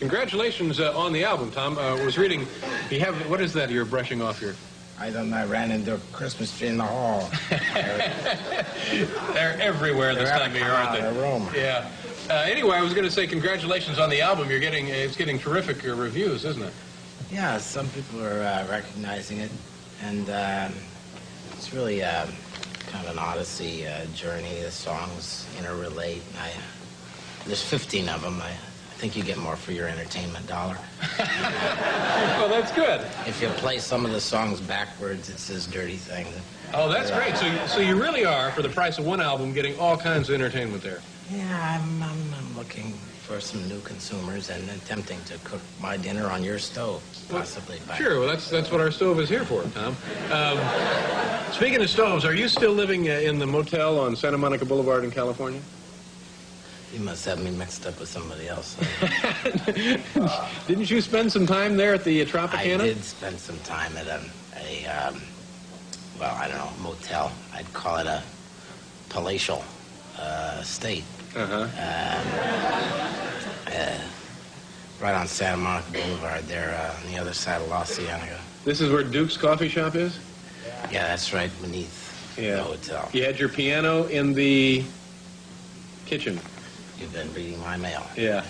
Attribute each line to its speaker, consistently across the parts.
Speaker 1: Congratulations on the album, Tom. I was reading, you have, what is that you're brushing off here?
Speaker 2: I don't know, I ran into a Christmas tree in the hall.
Speaker 1: They're everywhere this time of year, aren't they?
Speaker 2: Room.
Speaker 1: Yeah. Anyway, I was going to say congratulations on the album. It's getting terrific reviews, isn't it?
Speaker 2: Yeah, some people are recognizing it, and it's really kind of an odyssey journey. The songs interrelate. There's 15 of them. I think you get more for your entertainment dollar.
Speaker 1: Well, that's good.
Speaker 2: If you play some of the songs backwards, it says dirty things.
Speaker 1: Oh, that's great. So you really are, for the price of one album, getting all kinds of entertainment there.
Speaker 2: Yeah, I'm looking for some new consumers and attempting to cook my dinner on your stove, possibly.
Speaker 1: Well, sure, well, that's what our stove is here for, Tom. Speaking of stoves, are you still living in the motel on Santa Monica Boulevard in California?
Speaker 2: You must have me mixed up with somebody else.
Speaker 1: Didn't you spend some time there at the Tropicana?
Speaker 2: I did spend some time at well, I don't know, motel. I'd call it a palatial estate. Right on Santa Monica Boulevard there, on the other side of La Cienega.
Speaker 1: This is where Duke's Coffee Shop is?
Speaker 2: Yeah, that's right beneath the hotel.
Speaker 1: You had your piano in the kitchen.
Speaker 2: You've been reading my mail.
Speaker 1: Yeah.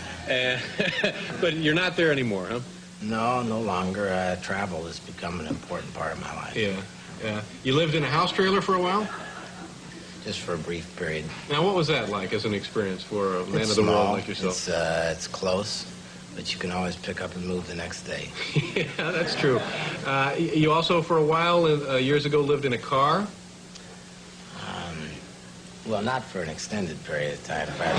Speaker 1: But you're not there anymore, huh?
Speaker 2: No, no longer. Travel has become an important part of my life.
Speaker 1: Yeah. You lived in a house trailer for a while?
Speaker 2: Just for a brief period.
Speaker 1: Now, what was that like as an experience for a man of the world like yourself?
Speaker 2: It's close, but you can always pick up and move the next day.
Speaker 1: Yeah, that's true. You also, for a while, years ago, lived in a car?
Speaker 2: Well, not for an extended period of time, but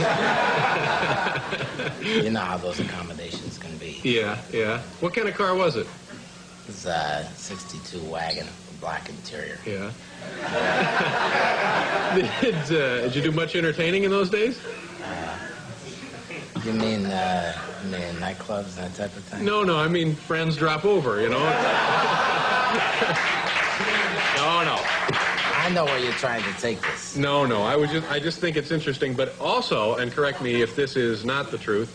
Speaker 2: you know how those accommodations can be.
Speaker 1: Yeah. What kind of car was it?
Speaker 2: It was a 62 wagon, black interior.
Speaker 1: Yeah. Did you do much entertaining in those days?
Speaker 2: You mean nightclubs, that type of thing?
Speaker 1: No, I mean friends drop over, you know? No.
Speaker 2: I know where you're trying to take this.
Speaker 1: No, I just think it's interesting, but also, and correct me if this is not the truth,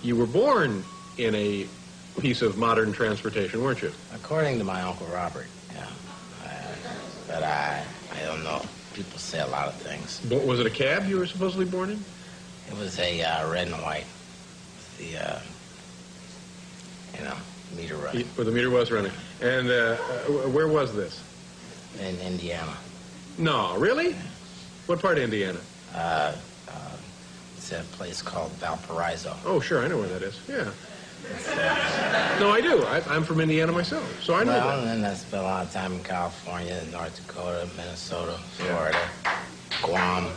Speaker 1: you were born in a piece of modern transportation, weren't you?
Speaker 2: According to my Uncle Robert, yeah. But I don't know. People say a lot of things.
Speaker 1: But was it a cab you were supposedly born in?
Speaker 2: It was a red and white. The, meter running.
Speaker 1: Where the meter was running. And where was this?
Speaker 2: In Indiana.
Speaker 1: No, really?
Speaker 2: Yeah.
Speaker 1: What part of Indiana?
Speaker 2: It's a place called Valparaiso.
Speaker 1: Oh, sure, I know where that is. Yeah. No, I do. I'm from Indiana myself, so I know that.
Speaker 2: Well, and then I spent a lot of time in California, North Dakota, Minnesota, Florida, Guam.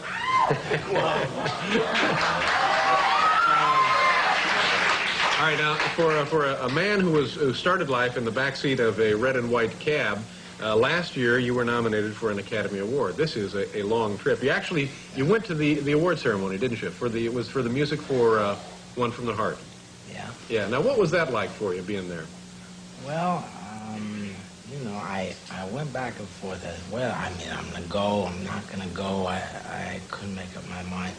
Speaker 1: All right, now, for a man who started life in the backseat of a red and white cab, last year you were nominated for an Academy Award. This is a long trip. You went to the award ceremony, didn't you? It was for the music for One from the Heart.
Speaker 2: Yeah.
Speaker 1: Yeah. Now, what was that like for you, being there?
Speaker 2: Well, I went back and forth. Well, I mean, I'm going to go, I'm not going to go. I couldn't make up my mind.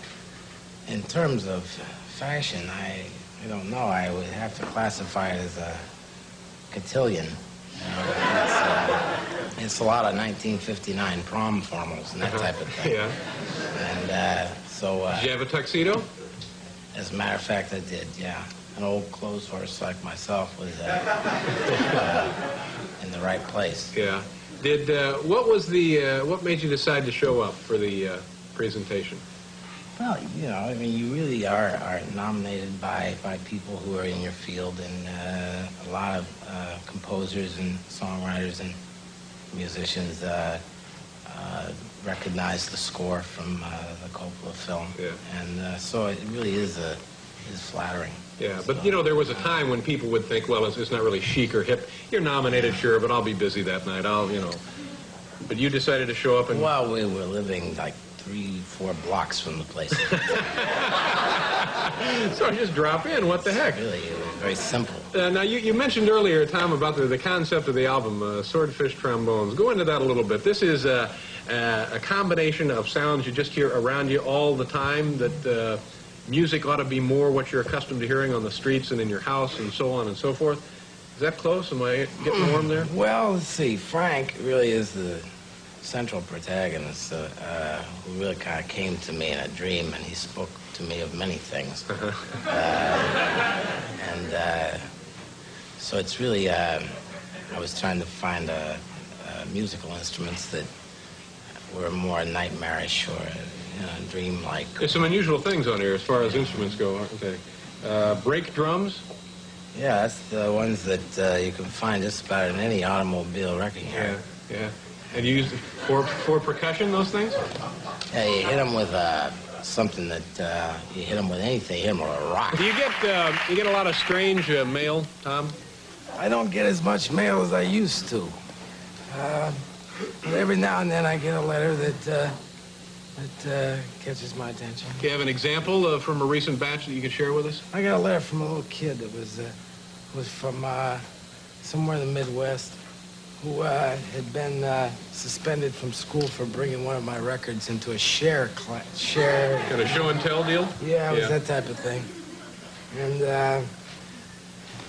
Speaker 2: In terms of fashion, I don't know. I would have to classify it as a cotillion. It's a lot of 1959 prom formals and that type of thing.
Speaker 1: Yeah.
Speaker 2: And so...
Speaker 1: did you have a tuxedo?
Speaker 2: As a matter of fact, I did, yeah. An old clothes horse like myself was in the right place.
Speaker 1: Yeah. What made you decide to show up for the presentation?
Speaker 2: Well, you really are nominated by people who are in your field, and a lot of composers and songwriters and musicians recognize the score from the Coppola film.
Speaker 1: Yeah.
Speaker 2: And so it really is flattering.
Speaker 1: Yeah, but there was a time when people would think, well, it's not really chic or hip. You're nominated, sure, but I'll be busy that night. But you decided to show up and...
Speaker 2: Well, we were living like 3-4 blocks from the place.
Speaker 1: So I just drop in. What the heck?
Speaker 2: Really, it was very simple.
Speaker 1: Now, you mentioned earlier, Tom, about the concept of the album, Swordfishtrombones. Go into that a little bit. This is a combination of sounds you just hear around you all the time that music ought to be more what you're accustomed to hearing on the streets and in your house and so on and so forth. Is that close? Am I getting warm there?
Speaker 2: Well, let's see. Frank really is the central protagonist who really kind of came to me in a dream, and he spoke to me of many things. So it's really, I was trying to find musical instruments that were more nightmarish or dream-like.
Speaker 1: There's some unusual things on here as far as instruments go, aren't they? Brake drums?
Speaker 2: Yeah, that's the ones that you can find just about in any automobile wrecking yard.
Speaker 1: Yeah. And you use for percussion, those things?
Speaker 2: Yeah, you hit them with something that you hit them with anything. You hit them with a rock.
Speaker 1: Do you get a lot of strange mail, Tom?
Speaker 2: I don't get as much mail as I used to. But every now and then I get a letter that catches my attention.
Speaker 1: Do you have an example from a recent batch that you could share with us?
Speaker 2: I got a letter from a little kid that was from somewhere in the Midwest who had been suspended from school for bringing one of my records into a share.
Speaker 1: Got a show and tell deal?
Speaker 2: Yeah, it was that type of thing. And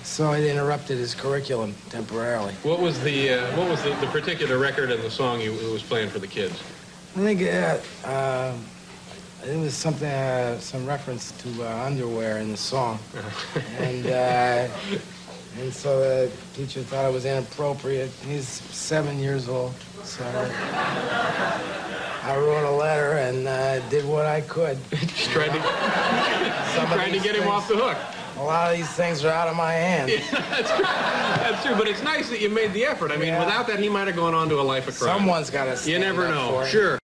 Speaker 2: so it interrupted his curriculum temporarily.
Speaker 1: What was the particular record and the song he was playing for the kids?
Speaker 2: I think it was something, some reference to underwear in the song. And so the teacher thought it was inappropriate. He's 7 years old, so I wrote a letter and did what I could.
Speaker 1: Just tried to get him off the hook.
Speaker 2: A lot of these things are out of my hands.
Speaker 1: Yeah, that's true, but it's nice that you made the effort. I mean, without that, he might have gone on to a life of crime.
Speaker 2: Someone's got to stand
Speaker 1: You never
Speaker 2: up
Speaker 1: know.
Speaker 2: for him.
Speaker 1: Sure.